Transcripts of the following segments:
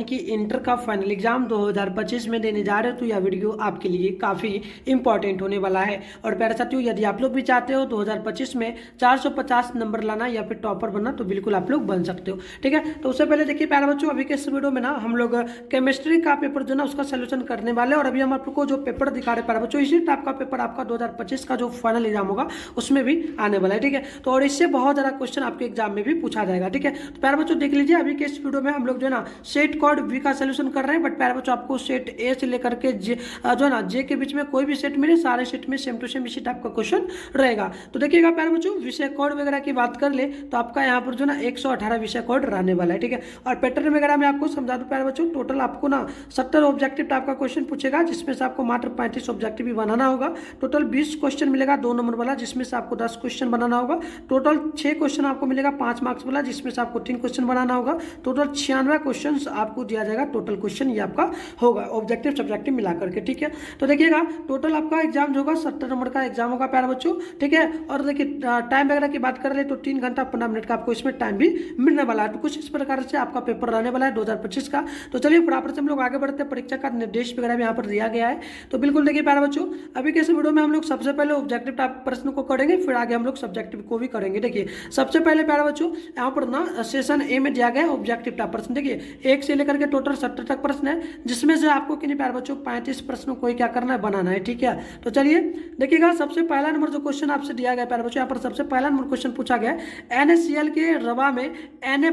कि इंटर का final exam 2025 में देने जा रहे हो तो यह वीडियो आपके लिए काफ़ी इंपॉर्टेंट होने वाला है। और प्यारे साथियों, यदि आप लोग भी चाहते हो 2025 में 450 नंबर लाना या फिर टॉपर बनना तो बिल्कुल आप लोग बन सकते हो। ठीक है, तो उससे पहले देखिए प्यारे बच्चों, अभी के इस वीडियो में ना हम लोग केमिस्ट्री का पेपर जो ना उसका सोल्यूशन करने वाले और अभी हम आपको जो पेपर दिखा रहे प्यारे बच्चों, इसी टाइप का पेपर आपका 2025 का जो फाइनल एग्जाम होगा उसमें भी आने वाला है। ठीक है, तो और इससे बहुत ज़्यादा क्वेश्चन आपके एग्जाम में भी पूछा जाएगा। ठीक है, तो प्यारे बच्चों देख लीजिए, अभी के इस वीडियो में हम लोग जो है ना सेट कोड वी का सोल्यूशन कर रहे हैं। बट प्यारे बच्चों, आपको सेट ए से लेकर के जे जो है ना जे के बीच में कोई भी सेट मिले, सारे सेट में सेम टू सेम इसी टाइप का क्वेश्चन रहेगा। तो देखिएगा प्यारे बच्चों, विषय कोड वगैरह की बात कर ले तो आपका यहाँ पर जो ना 118 विषय कोड रहने वाला है। ठीक है, और पैटर्न वगैरह में आपको समझा दूं प्यारे बच्चों, टोटल आपको ना 70 ऑब्जेक्टिव टाइप का क्वेश्चन पूछेगा, जिसमें से आपको मात्र 35 ऑब्जेक्टिव भी बनाना होगा। टोटल 20 क्वेश्चन मिलेगा 2 नंबर वाला, जिसमें से आपको 10 क्वेश्चन बनाना होगा। टोटल 6 क्वेश्चन आपको मिलेगा 5 मार्क्स वाला, जिसमें से आपको 3 क्वेश्चन बनाना होगा। टोटल 96 क्वेश्चन आपको दिया जाएगा। टोटल क्वेश्चन ये आपका होगा ऑब्जेक्टिव सब्जेक्टिव मिला करके। ठीक है, तो देखिएगा टोटल आपका एग्जाम जो होगा 70 नंबर का एग्जाम होगा प्यारे बच्चों। ठीक है, और देखिए टाइम वगैरह की बात कर ले तो 3 घंटा 15 मिनट का आपको इसमें टाइम भी मिलने वाला है। तो कुछ इस प्रकार से आपका पेपर रहने वाला है 2025 का। तो चलिए फटाफट से हम लोग आगे बढ़ते हैं। परीक्षा का निर्देश वगैरह भी यहाँ पर दिया गया है। तो बिल्कुल देखिए प्यारे बच्चों, अभी के इस वीडियो में हम लोग सबसे पहले ऑब्जेक्टिव टाइप प्रश्न को करेंगे, फिर आगे हम लोग सब्जेक्टिव को भी करेंगे। देखिए सबसे पहले प्यारे बच्चों, यहाँ पर ना सेशन ए में दिया गया ऑब्जेक्टिव टाइप प्रश्न। देखिए 1 से लेकर के टोटल 70 तक प्रश्न है, जिसमें से आपको कितने प्यारे बच्चों 35 प्रश्नों को क्या करना है, बनाना है। ठीक है, तो चलिए देखिएगा सबसे पहला नंबर जो क्वेश्चन आपसे दिया गया प्यारे बच्चों, यहाँ पर सबसे पहला नंबर क्वेश्चन पूछा गया है NaCl के रवा में Na+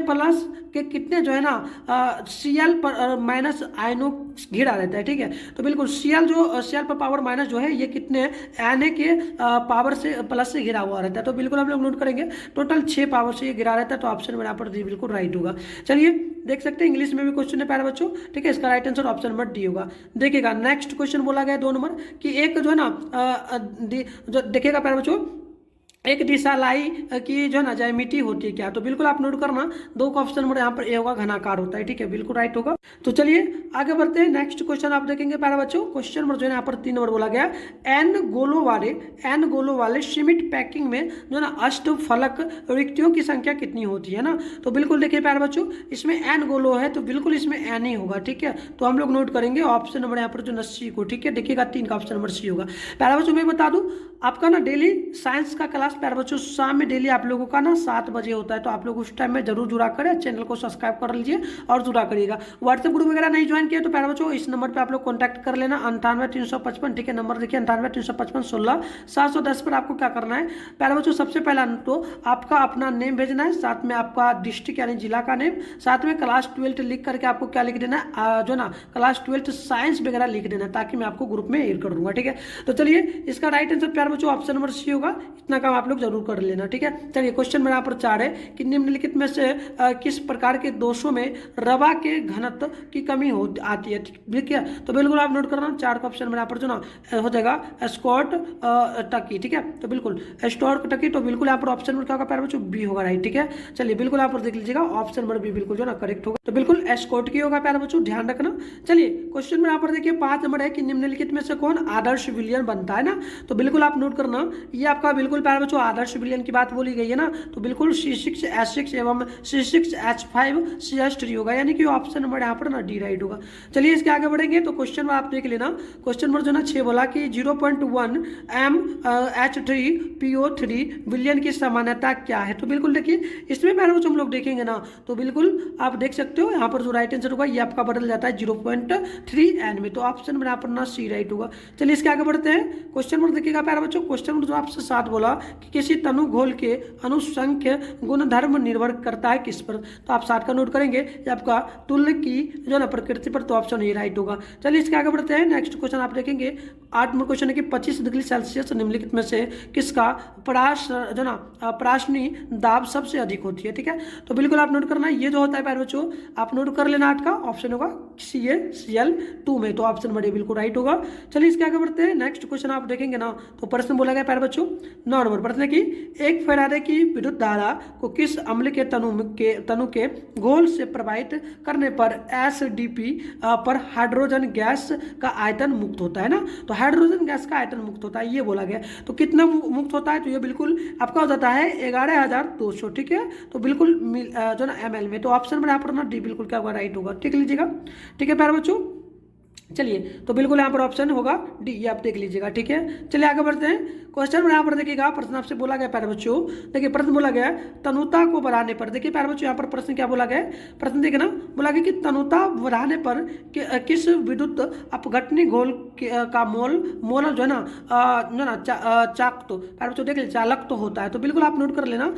के कितने जो है ना Cl पर माइनस आयनों घिरा रहता है। ठीक है, तो बिल्कुल Cl पर पावर माइनस जो है ये कितने Na के पावर से प्लस से घिरा हुआ रहता है। तो बिल्कुल हम लोग नोट करेंगे टोटल 6 पावर से ये घिरा रहता है। तो ऑप्शन में यहाँ पर डी बिल्कुल राइट होगा। चलिए देख सकते हैं इंग्लिश में भी क्वेश्चन है प्यारे बच्चों। ठीक है, इसका right answer option number D होगा। देखिएगा नेक्स्ट क्वेश्चन बोला गया 2 नंबर कि एक जो है ना जो देखिएगा प्यारे बच्चों, एक दिशालाई की जो है ना ज्यामिति होती है क्या। तो बिल्कुल आप नोट करना 2 का ऑप्शन नंबर यहाँ पर ए होगा, घनाकार होता है। ठीक है, बिल्कुल राइट होगा। तो चलिए आगे बढ़ते हैं। नेक्स्ट क्वेश्चन आप देखेंगे प्यारे बच्चों, क्वेश्चन नंबर जो है यहाँ पर 3 नंबर बोला गया एन गोलों वाले सीमेंट पैकिंग में जो है ना अष्टफलक रिक्तियों की संख्या कितनी होती है ना। तो बिल्कुल देखिए प्यारे बच्चों, इसमें एन गोलो है तो बिल्कुल इसमें एन ही होगा। ठीक है, तो हम लोग नोट करेंगे ऑप्शन नंबर यहाँ पर जो सी को। ठीक है, देखिएगा 3 का ऑप्शन नंबर सी होगा। प्यारे बच्चों मैं बता दूं, आपका ना डेली साइंस का क्लास प्यारे बच्चों शाम में डेली आप लोगों का ना 7 बजे होता है। तो आप लोग उस टाइम में जरूर जुड़ा करें, चैनल को सब्सक्राइब कर लीजिए और जुड़ा करिएगा। व्हाट्सएप ग्रुप वगैरह नहीं ज्वाइन किया तो प्यारे बच्चों इस नंबर पे आप लोग कॉन्टैक्ट कर लेना 98 355। ठीक है, नंबर देखिए 98 355 16 710 पर आपको क्या करना है प्यारे बच्चों, सबसे पहला तो आपका अपना नेम भेजना है, साथ में आपका डिस्ट्रिक्ट यानी जिला का नेम, साथ में क्लास 12 लिख करके आपको क्या लिख देना है जो ना क्लास 12 साइंस वगैरह लिख देना है, ताकि मैं आपको ग्रुप में ऐड कर दूंगा। ठीक है, तो चलिए इसका राइट आंसर प्यारे बच्चों ऑप्शन नंबर सी होगा। इतना काम आप लोग जरूर कर लेना। ठीक है, चलिए क्वेश्चन मेरा यहाँ पर 4 है कि निम्नलिखित में से किस प्रकार के दोषों में रवा के घनत्व की कमी आती है। ठीक है, तो बिल्कुल आप नोट करना 4 का ऑप्शन मेरा यहाँ पर जो ना हो जाएगा स्कॉट टकी। ठीक है, तो बिल्कुल स्टॉक टकी, तो बिल्कुल यहाँ पर ऑप्शन नंबर क्या होगा प्यारे बच्चों, बी होगा। राइट, ठीक है, चलिए बिल्कुल यहाँ पर देख लीजिएगा ऑप्शन नंबर बी बिल्कुल जो ना करेक्ट होगा। तो बिल्कुल स्कॉट की होगा प्यारे बच्चों, ध्यान रखना। चलिए क्वेश्चन में यहाँ पर देखिए 5 नंबर है कि निम्नलिखित में से कौन आदर्श विलयन बनता है ना। तो बिल्कुल आप नोट करना, ये आपका बिल्कुल प्यारे बच्चों आदर्श विलयन की बात बोली गई है ना। तो बिल्कुल C6H6 एवं C6H5CH3 होगा, यानी कि ऑप्शन नंबर यहाँ पर ना डी राइट होगा। चलिए इसके आगे बढ़ेंगे। तो क्वेश्चन में आप देख लेना, क्वेश्चन नंबर जो ना 6 बोला कि 0.1 MH3PO3 विलयन की सामान्यता क्या है। तो बिल्कुल देखिए इसमें पहले हम लोग देखेंगे ना, तो बिल्कुल आप देख सकते हो यहाँ पर जो राइट आंसर होगा ये आपका बदल जाता है 0.3 में। तो ऑप्शन नंबर यहाँ पर ना सी राइट होगा। चलिए इसके आगे बढ़ते हैं। क्वेश्चन नंबर देखिएगा प्यारे बच्चों, क्वेश्चन नंबर जो आपसे 7 बोला कि किसी तनु घोल के अनुसंख्य गुणधर्म निर्भर करता है किस पर। तो आप 7 का नोट करेंगे ये आपका तुल्य की जो ना प्रकृति पर। तो ऑप्शन ये राइट होगा। चलिए इसके आगे बढ़ते हैं। नेक्स्ट क्वेश्चन आप देखेंगे 8 नंबर क्वेश्चन है कि 25 डिग्री सेल्सियस निम्नलिखित में से किसका प्राशनी दाब सबसे अधिक होती है। ठीक है, तो बिल्कुल आप नोट करना, ये जो होता है प्यारे बच्चों आप नोट कर लेना 8 का ऑप्शन होगा CaCl2 में। तो ऑप्शन नंबर ए बिल्कुल राइट होगा। चलिए इसके आगे बढ़ते हैं। नेक्स्ट क्वेश्चन आप देखेंगे ना, तो प्रश्न बोला गया प्यारे बच्चों 9 नंबर प्रश्न है कि एक फैराडे की विद्युत धारा को किस अम्ल के तनु के गोल से प्रवाहित करने पर SDP पर हाइड्रोजन गैस का आयतन मुक्त होता है ना। तो हाइड्रोजन गैस का आयतन मुक्त होता है, ये बोला गया। तो कितना मुक्त होता है, तो ये बिल्कुल आपका हो जाता है 11,200, ठीक है। तो बिल्कुल जो ना ml में। तो ऑप्शन नंबर यहाँ पर ना डी बिल्कुल क्या होगा, राइट होगा, ठीक लीजिएगा, ठीक है प्यारे बच्चों। चलिए तो बिल्कुल यहाँ पर ऑप्शन होगा डी, ये आप देख लीजिएगा, ठीक है। चलिए आगे बढ़ते हैं। क्वेश्चन में यहाँ पर देखिएगा, प्रश्न आपसे बोला गया प्यारे बच्चों, देखिए प्रश्न बोला गया तनुता को बढ़ाने पर। देखिए प्यारे बच्चों यहाँ पर प्रश्न क्या बोला गया, प्रश्न देखिए ना, बोला गया कि तनुता बढ़ाने पर किस विद्युत अपघटनी घोल का मोल जो है ना चाक, तो प्यारे बच्चों देख लीजिए चालक तो होता है। तो बिल्कुल आप नोट कर लेना,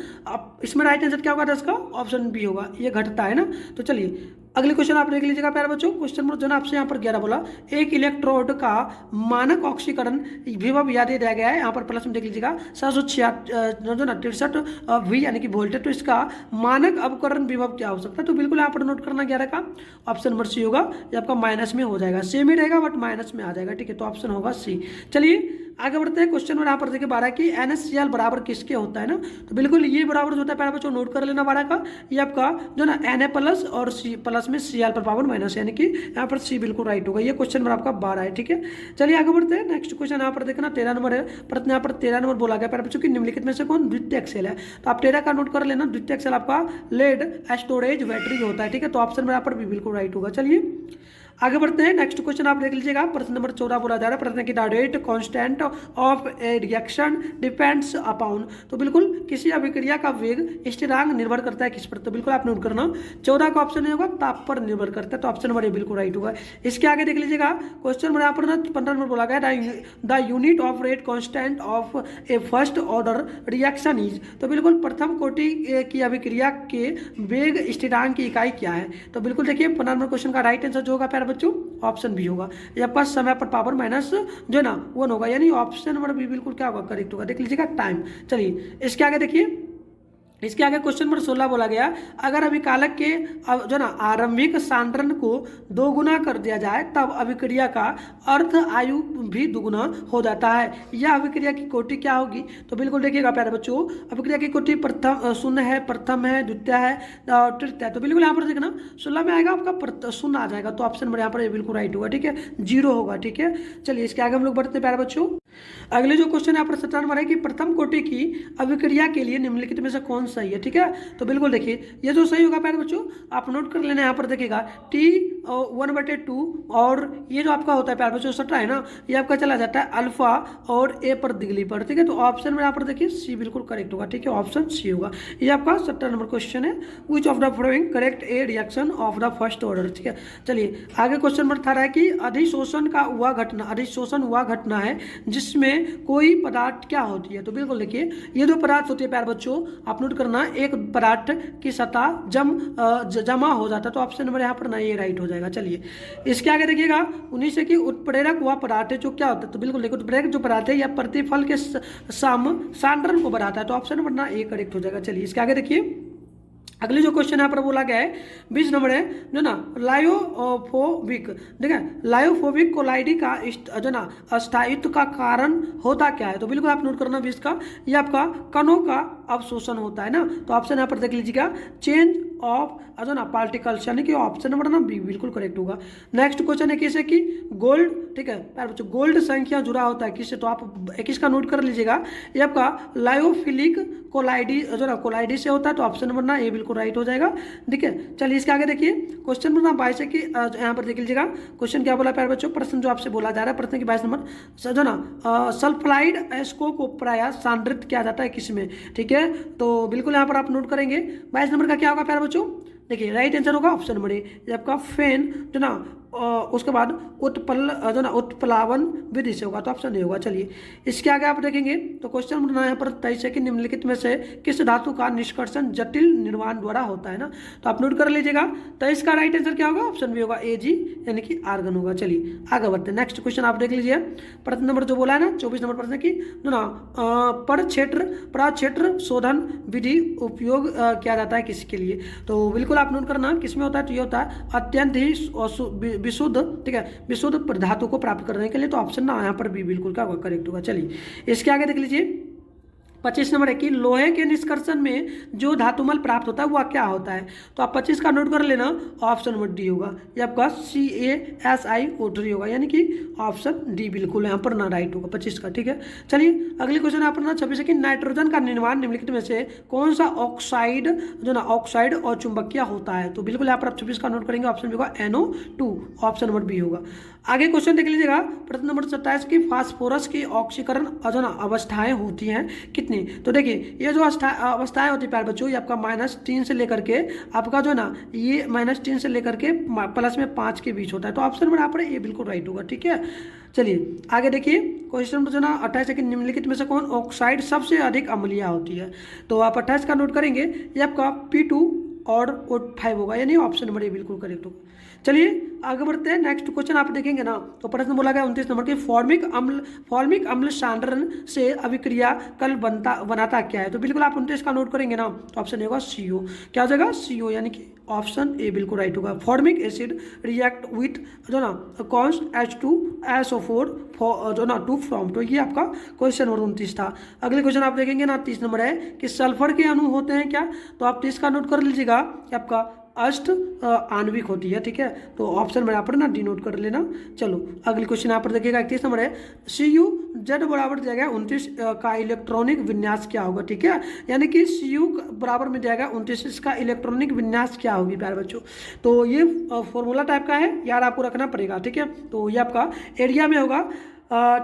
इसमें राइट आंसर क्या होगा इसका, ऑप्शन बी होगा, ये घटता है ना। तो चलिए अगले क्वेश्चन आप देख लीजिएगा प्यारे बच्चों। क्वेश्चन नंबर जो ना आपसे यहाँ पर 11 बोला, एक इलेक्ट्रोड का मानक ऑक्सीकरण विभव याद दिया गया है। यहाँ पर प्लस में देख लीजिएगा 763 V यानी कि वोल्टेज। तो इसका मानक अवकरण विभव क्या हो सकता है, तो बिल्कुल यहाँ पर नोट करना 11 का ऑप्शन नंबर सी होगा। ये आपका माइनस में हो जाएगा, सेम ही रहेगा बट माइनस में आ जाएगा, ठीक है। तो ऑप्शन होगा सी। चलिए आगे बढ़ते हैं। क्वेश्चन नंबर यहाँ पर देखिए 12 की NaCl बराबर किसके होता है ना। तो बिल्कुल ये बराबर जो होता है प्यारे बच्चों नोट कर लेना 12 का, ये आपका जो ना Na+ और C+ में Cl पर पावर माइनस, यानी कि यहाँ पर सी बिल्कुल राइट होगा। ये क्वेश्चन नंबर आपका 12 है, ठीक है। चलिए आगे बढ़ते हैं। नेक्स्ट क्वेश्चन यहाँ पर देखना 13 नंबर है। प्रश्न यहाँ पर 13 नंबर बोला गया प्यारे बच्चों की निम्नलिखित में से कौन द्वितीयक सेल है। तो आप 13 का नोट कर लेना, द्वितीयक सेल आपका लेड स्टोरेज बैटरी होता है, ठीक है। तो ऑप्शन नंबर यहाँ पर भी बिल्कुल राइट होगा। चलिए आगे बढ़ते हैं। नेक्स्ट क्वेश्चन आप देख लीजिएगा, प्रश्न नंबर 14 बोला जा रहा है, प्रश्न की the rate constant of A reaction depends upon. तो बिल्कुल किसी अभिक्रिया का वेग स्थिरांक निर्भर करता है किस पर। तो बिल्कुल आप नोट करना 14 का ऑप्शन नहीं होगा, ताप पर निर्भर करता है। तो ऑप्शन नंबर ए बिल्कुल राइट होगा। इसके आगे देख लीजिएगा क्वेश्चन नंबर यहाँ पर 15 नंबर बोला गया, the unit of rate constant of A first order reaction is. तो बिल्कुल प्रथम कोटि की अभिक्रिया के वेग स्थिरांक की इकाई क्या है। तो बिल्कुल देखिए 15 नंबर क्वेश्चन का राइट आंसर जो होगा प्यारे बच्चों ऑप्शन बी होगा। ये आपका समय पर पावर माइनस जो है ना 1 होगा, यानी ऑप्शन नंबर बी बिल्कुल क्या होगा, करेक्ट होगा। देख लीजिएगा टाइम। चलिए इसके आगे देखिए, इसके आगे क्वेश्चन नंबर 16 बोला गया, अगर अभिकालक के जो ना आरंभिक सांद्रण को 2 गुना कर दिया जाए तब अभिक्रिया का अर्थ आयु भी 2 गुना हो जाता है। यह अभिक्रिया की कोटि क्या होगी। तो बिल्कुल देखिएगा प्यारे बच्चों, अभिक्रिया की कोटि प्रथम शून्य है, प्रथम है, द्वितीय है, तृतीय है। तो बिल्कुल यहाँ पर देखना 16 में आएगा आपका शून्य आ जाएगा। तो ऑप्शन नंबर यहाँ पर बिल्कुल राइट होगा, ठीक है, 0 होगा, ठीक है। चलिए इसके आगे हम लोग बढ़ते हैं प्यारे बच्चों। अगले जो क्वेश्चन यहाँ पर 17 नंबर है कि प्रथम कोटि की अभिक्रिया के लिए निम्नलिखित में से कौन सही है, ठीक है। तो बिल्कुल देखिए ये जो सही होगा प्यारे बच्चों आप नोट कर लेना, यहाँ पर देखिएगा T1/2 और ये जो आपका होता है प्यारे बच्चों 17 है ना, ये आपका चला जाता है अल्फा और ए पर दिगली पर, ठीक है। तो ऑप्शन में यहाँ पर देखिए सी बिल्कुल करेक्ट होगा, ठीक है, ऑप्शन सी होगा। ये आपका 17 नंबर क्वेश्चन है, which of the following correct A reaction of the first order, ठीक है। चलिए आगे क्वेश्चन नंबर 18 है कि अधिशोषण हुआ घटना है जिसमें कोई पदार्थ क्या होती है। तो बिल्कुल देखिए ये जो पदार्थ होती है प्यारे बच्चों आप नोट करना, एक पदार्थ की सतह जमा हो जाता है। तो ऑप्शन नंबर यहाँ पर ना ये राइट हो जाएगा। चलिए इसके आगे देखिएगा 19 है कि उत्प्रेरक वह पदार्थ है जो क्या होता है। तो बिल्कुल देखिए उत्प्रेरक जो पदार्थ है या प्रतिफल के सांद्रण को बढ़ाता है। तो ऑप्शन नंबर ना ये करेक्ट हो जाएगा। चलिए इसके आगे देखिए, अगले जो क्वेश्चन यहाँ पर बोला गया है 20 नंबर है जो ना लायोफोबिक, ठीक है, लायोफोबिक कोलाइडी का जो ना अस्थायित्व का कारण होता क्या है। तो बिल्कुल आप नोट करना 20 का, ये आपका कणों का अवशोषण होता है ना। तो ऑप्शन यहाँ पर देख लीजिएगा चेंज ऑफ जो ना पार्टिकल्स, यानी कि ऑप्शन नंबर ना बी बिल्कुल करेक्ट होगा। नेक्स्ट क्वेश्चन है किसे कि गोल्ड, ठीक है प्यारे बच्चों, गोल्ड संख्या जुड़ा होता है किससे। तो आप 21 का नोट कर लीजिएगा, ये आपका लायोफिलिक कोलाइडी जो ना कोलाइडी से होता है। तो ऑप्शन नंबर ना ये बिल्कुल राइट हो जाएगा, ठीक है। चलिए इसके आगे देखिए क्वेश्चन नंबर 22 है कि यहाँ पर देख लीजिएगा क्वेश्चन क्या बोला प्यारे बच्चों, प्रश्न जो आपसे बोला जा रहा है प्रश्न की 22 नंबर जो ना सल्फाइड एस्को को प्रायः सांद्रित किया जाता है किसमें, ठीक है। तो बिल्कुल यहाँ पर आप नोट करेंगे 22 नंबर का क्या होगा प्यारे बच्चों, देखिए राइट आंसर होगा ऑप्शन नंबर ए, आपका फेन जो ना उसके बाद उत्प्लावन विधि से होगा। तो ऑप्शन ए होगा। चलिए इसके आगे आप देखेंगे तो क्वेश्चन नंबर यहाँ पर 23 है कि निम्नलिखित में से किस धातु का निष्कर्षण जटिल निर्माण द्वारा होता है ना। तो आप नोट कर लीजिएगा। तो इसका राइट आंसर क्या होगा, ऑप्शन बी होगा Ag यानी कि आर्गन होगा। चलिए आगे बढ़ते हैं। नेक्स्ट क्वेश्चन आप देख लीजिए, प्रश्न नंबर जो बोला है ना 24 नंबर प्रश्न की जो ना प्रक्षेत्र शोधन विधि उपयोग किया जाता है किसके लिए। तो बिल्कुल आप नोट करना किसमें होता है। तो ये होता है अत्यंत ही विशुद्ध, ठीक है, विशुद्ध धातु को प्राप्त करने के लिए, तो ऑप्शन ना यहाँ पर बी बिल्कुल क्या होगा, करेक्ट होगा। चलिए इसके आगे देख लीजिए 25 नंबर है कि लोहे के निष्कर्षण में जो धातुमल प्राप्त होता है वह क्या होता है। तो आप 25 का नोट कर लेना, ऑप्शन नंबर डी होगा, ये आपका CaSiO3 होगा, यानी कि ऑप्शन डी बिल्कुल यहाँ पर ना राइट होगा 25 का, ठीक है। चलिए अगली क्वेश्चन यहाँ पर ना 26 है कि नाइट्रोजन का निर्माण निम्नलिखित में से कौन सा ऑक्साइड जो ना ऑक्साइड और चुंबकीय होता है। तो बिल्कुल यहाँ पर आप 26 का नोट करेंगे, ऑप्शन बी होगा NO2, ऑप्शन नंबर बी होगा। आगे क्वेश्चन देख लीजिएगा प्रश्न नंबर 27 की फास्फोरस की ऑक्सीकरण जो ना अवस्थाएं होती हैं कितनी। तो देखिए ये जो अवस्थाएं होती है प्यारे बच्चों, ये आपका -3 से लेकर के आपका जो ना ये -3 से लेकर के +5 के बीच होता है। तो ऑप्शन नंबर यहाँ पर ये बिल्कुल राइट होगा, ठीक है। चलिए आगे देखिए क्वेश्चन नंबर जो ना 28 है कि निम्नलिखित में से कौन ऑक्साइड सबसे अधिक अम्लीय होती है। तो आप 28 का नोट करेंगे, ये आपका P2 और O5 होगा, यानी ऑप्शन नंबर ये बिल्कुल करेक्ट होगा। चलिए आगे बढ़ते हैं, नेक्स्ट क्वेश्चन आप देखेंगे ना, तो प्रश्न बोला गया 29 नंबर के फॉर्मिक अम्ल सांद्रण से अभिक्रिया कल बनाता क्या है। तो बिल्कुल आप 29 का नोट करेंगे ना, तो ऑप्शन होगा CO, क्या हो जाएगा CO, यानी कि ऑप्शन ए बिल्कुल राइट होगा। फॉर्मिक एसिड रिएक्ट विथ जो ना कॉन्स H2SO4 जो ना 2 फॉर्म। तो ये आपका क्वेश्चन नंबर 29 था। अगले क्वेश्चन आप देखेंगे ना 30 नंबर है कि सल्फर के अणु होते हैं क्या। तो आप 30 का नोट कर लीजिएगा कि आपका अष्ट आणविक होती है, ठीक है। तो ऑप्शन में यहाँ पर ना डी नोट कर लेना। चलो अगले क्वेश्चन यहाँ पर देखिएगा 31 नंबर है CuZ बराबर दिया गया 29 का इलेक्ट्रॉनिक विन्यास क्या होगा, ठीक है। यानी कि Cu बराबर में दिया गया 29, इसका इलेक्ट्रॉनिक विन्यास क्या होगी प्यारे बच्चों। तो ये फॉर्मूला टाइप का है यार, आपको रखना पड़ेगा, ठीक है। तो ये आपका एरिया में होगा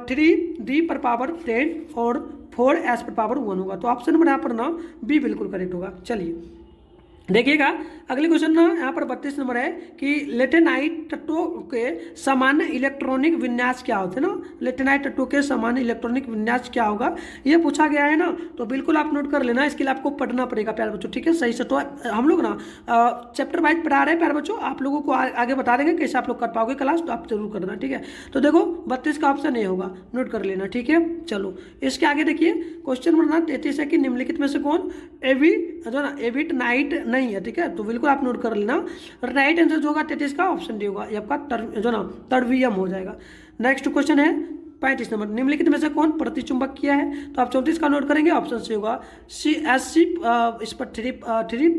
3D⁻10 और 4S⁻1 होगा। तो ऑप्शन नंबर यहाँ पर ना बी बिल्कुल करेक्ट होगा। चलिए देखिएगा अगले क्वेश्चन ना यहाँ पर 32 नंबर है कि लेटेनाइट तत्वों के सामान्य इलेक्ट्रॉनिक विन्यास क्या होते हैं ना। लेटेनाइट तत्वों के सामान्य इलेक्ट्रॉनिक विन्यास क्या होगा, ये पूछा गया है ना। तो बिल्कुल आप नोट कर लेना, इसके लिए आपको पढ़ना पड़ेगा प्यारे बच्चों, ठीक है, सही से। तो हम लोग ना चैप्टर वाइज पढ़ा रहे हैं प्यारे बच्चों, आप लोगों को आगे बता देंगे कैसे आप लोग कर पाओगे क्लास, तो आप जरूर करना, ठीक है। तो देखो 32 का ऑप्शन ये होगा, नोट कर लेना, ठीक है। चलो इसके आगे देखिए क्वेश्चन नंबर 33 है कि निम्नलिखित में से कौन एविटनाइट नहीं है, ठीक है। तो बिल्कुल आप नोट कर लेना, राइट आंसर जो होगा 33 का ऑप्शन डी होगा, ये आपका टर्बियम हो जाएगा। नेक्स्ट क्वेश्चन है 35 नंबर, निम्नलिखित में से कौन प्रतिचुंबक किया है। तो आप 34 का नोट करेंगे, ऑप्शन सी होगा CSC, इस पर 3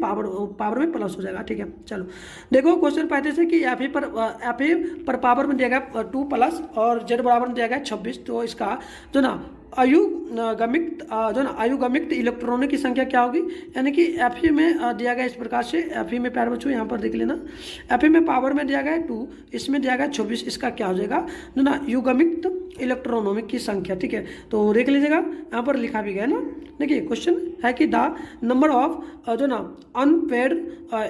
पावर में प्लस हो जाएगा, ठीक है। चलो देखो क्वेश्चन 35 है कि Fe पर पावर में दिया गया 2+ और Z बराबर में दिया गया 26। तो इसका जो ना आयुगमिक इलेक्ट्रॉनों की संख्या क्या होगी, यानी कि Fe में दिया गया इस प्रकार से। Fe में प्यारे बच्चों यहाँ पर देख लेना, Fe में पावर में दिया गया 2, इसमें दिया गया 26, इसका क्या हो जाएगा जो ना युगमिक इलेक्ट्रॉनों की संख्या, ठीक है। तो देख लीजिएगा यहाँ पर लिखा भी गया ना। देखिए क्वेश्चन है कि द नंबर ऑफ जो ना अनपेड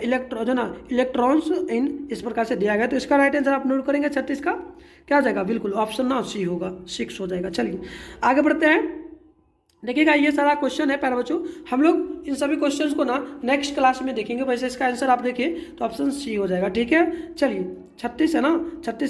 इलेक्ट्रॉन्स इन, इस प्रकार से दिया गया। तो इसका राइट आंसर आप नोट करेंगे 36 का क्या हो जाएगा, बिल्कुल ऑप्शन ना सी होगा, 6 हो जाएगा। चलिए आगे बढ़ते हैं, देखिएगा ये सारा क्वेश्चन है प्यारे बच्चों, हम लोग इन सभी क्वेश्चंस को ना नेक्स्ट क्लास में देखेंगे। वैसे इसका आंसर आप देखिए तो ऑप्शन सी हो जाएगा, ठीक है। चलिए 36 है ना, 36